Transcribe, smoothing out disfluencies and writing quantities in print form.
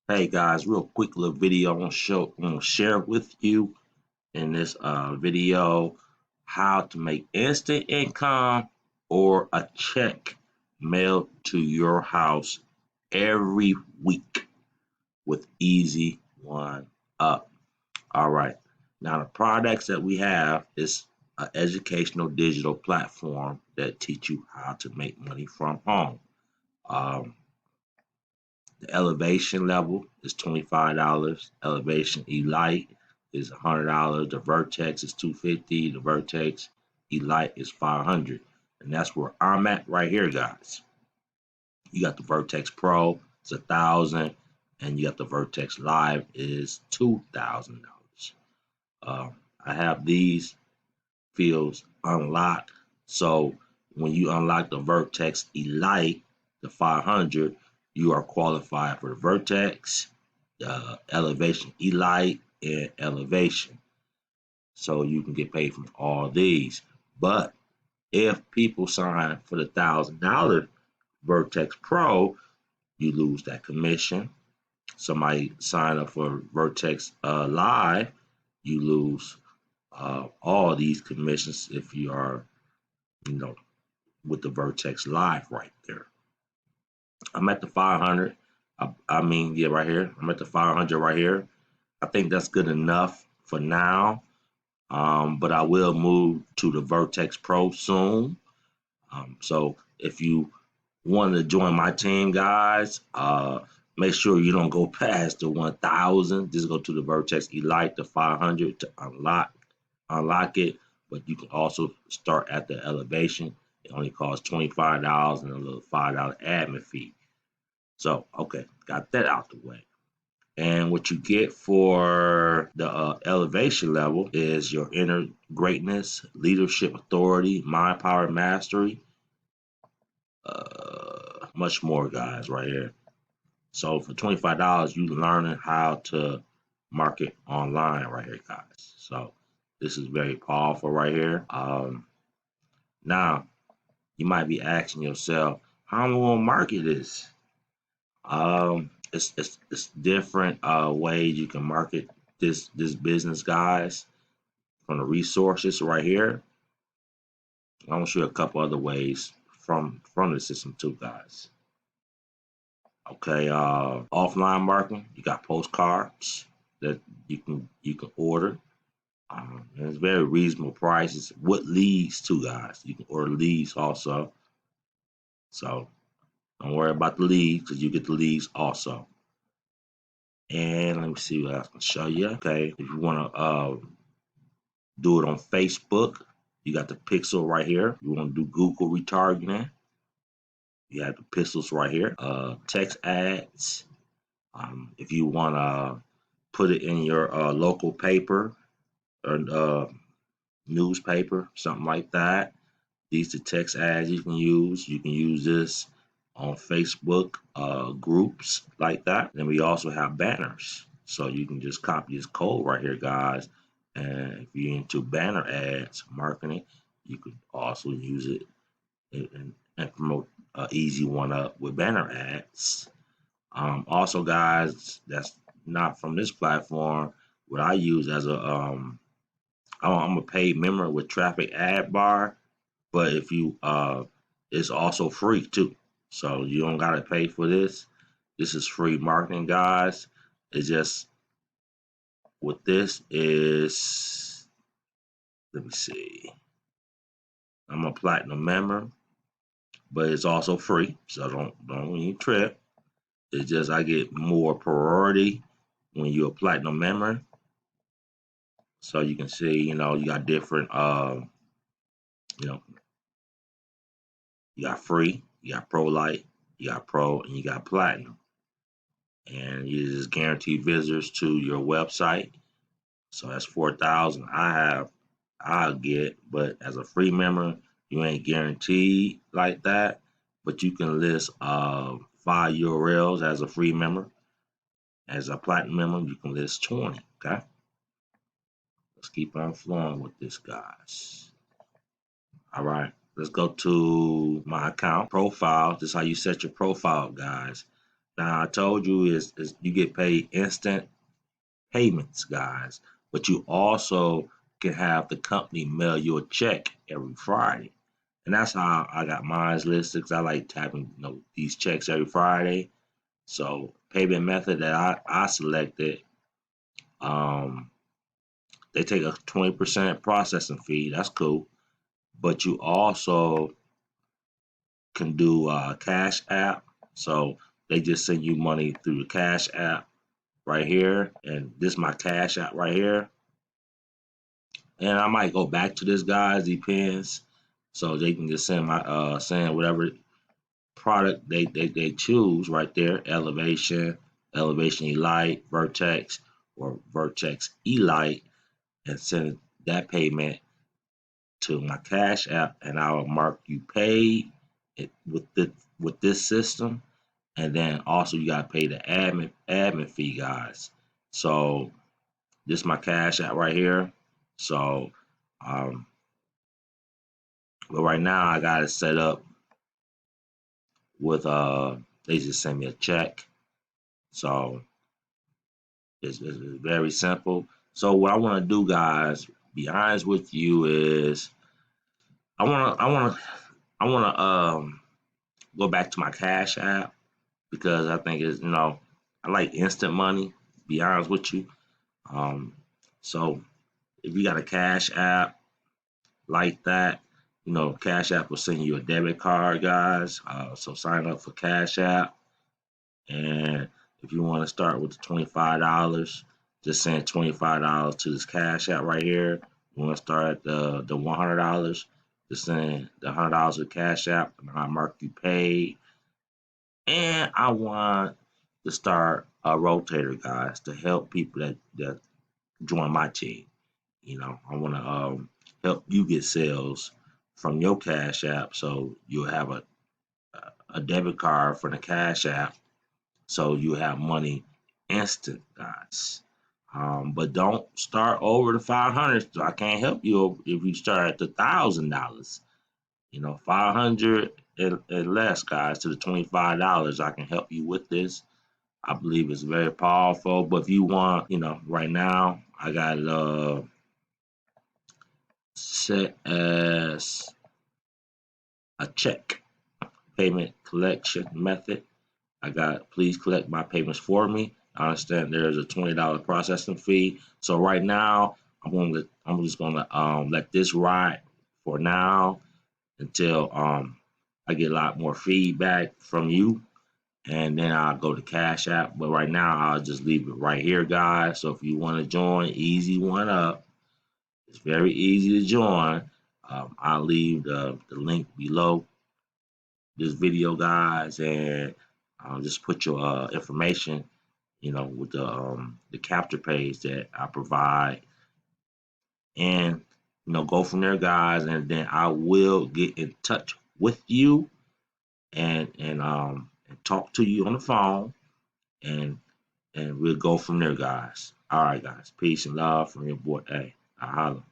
Hey guys, real quick little video I'm gonna share with you in this video how to make instant income or a check mailed to your house every week with Easy One Up. All right. Now the products that we have is an educational digital platform that teach you how to make money from home. Um, The elevation level is $25. Elevation Elite is $100. The Vertex is $250. The Vertex Elite is $500. And that's where I'm at right here, guys. You got the Vertex Pro, it's $1,000, and you got the Vertex Live is $2,000. I have these fields unlocked, so when you unlock the Vertex Elite, the 500, you are qualified for the Vertex, Elevation Elite, and Elevation. So you can get paid from all these. But if people sign for the $1,000 Vertex Pro, you lose that commission. Somebody sign up for Vertex Live, you lose all these commissions if you are, you know, with the Vertex Live right there. I'm at the 500. Yeah, right here. I'm at the 500 right here. I think that's good enough for now. But I will move to the Vertex Pro soon. So if you want to join my team, guys, make sure you don't go past the 1,000. Just go to the Vertex Elite, the 500 to unlock it. But you can also start at the elevation. It only costs $25 and a little $5 admin fee. So, okay, got that out the way. And what you get for the elevation level is your inner greatness, leadership, authority, mind, power, mastery, much more, guys, right here. So for $25, you learning how to market online right here, guys. So this is very powerful right here. Now you might be asking yourself, how am I gonna market this? It's different ways you can market this business, guys. From the resources right here, I'm gonna show you a couple other ways from the system too, guys. Okay, offline marketing, you got postcards that you can order. And it's very reasonable prices. What leads to, guys? You can order leads also. So don't worry about the leads because you get the leads also. And let me see what else I can show you. Okay, if you want to do it on Facebook, you got the pixel right here. You want to do Google retargeting, you have the pixels right here. Text ads. If you want to put it in your local paper or newspaper, something like that. These are text ads you can use. You can use this on Facebook groups like that. Then we also have banners. So you can just copy this code right here, guys. And if you're into banner ads marketing, you could also use it and promote Easy One Up with banner ads. Also, guys, that's not from this platform. What I use as I'm a paid member with Traffic Ad Bar, but if you it's also free too. So you don't gotta pay for this. This is free marketing, guys. It's just what this is. Let me see. I'm a platinum member, but it's also free. So don't even trip. It's just I get more priority when you're a platinum member. So you can see, you got different you know, you got free, you got pro light, you got pro, and you got platinum. And you just guarantee visitors to your website. So that's 4,000 I'll get, but as a free member, you ain't guaranteed like that. But you can list 5 URLs as a free member. As a platinum member, you can list 20. Okay. Let's keep on flowing with this, guys. All right. Let's go to my account profile. This is how you set your profile, guys. Now I told you is you get paid instant payments, guys, but you also can have the company mail you a check every Friday. And that's how I got mine listed because I like having these checks every Friday. So payment method that I selected, um, they take a 20% processing fee. That's cool. But you also can do Cash App. So they just send you money through the Cash App right here. And this is my Cash App right here. And I might go back to this, guys. Depends. So they can just send my send whatever product they choose right there. Elevation Elite, Vertex, or Vertex Elite, and send that payment to my Cash App, and I will mark you paid with this system. And then also you gotta pay the admin fee, guys. So this is my Cash App right here. So um, but right now I got it set up with they just send me a check. So it's very simple. So what I want to do, guys, be honest with you, is I wanna go back to my Cash App because I think it's I like instant money. Be honest with you. Um, so if you got a Cash App like that, Cash App will send you a debit card, guys. So sign up for Cash App. And if you want to start with the $25, just send $25 to this Cash App right here. You want to start at the $100, just send the $100 to Cash App, and I'll mark you paid. And I want to start a rotator, guys, to help people that join my team. I want to help you get sales from your Cash App, so you'll have a debit card for the Cash App, so you have money instant, guys. But don't start over the 500. So I can't help you if you start at the $1,000. 500 and less, guys, to the $25. I can help you with this. I believe it's very powerful. But if you want, right now I got it set as a check payment collection method. I got please collect my payments for me. I understand there's a $20 processing fee. So right now I'm just gonna let this ride for now until I get a lot more feedback from you, and then I'll go to Cash App. But right now I'll just leave it right here, guys. So if you want to join, easy one up. It's very easy to join. I'll leave the link below this video, guys, and just put your information, with the capture page that I provide, and go from there, guys, and then I will get in touch with you and talk to you on the phone, and we'll go from there, guys. All right, guys, peace and love from your boy. Hey, I holla.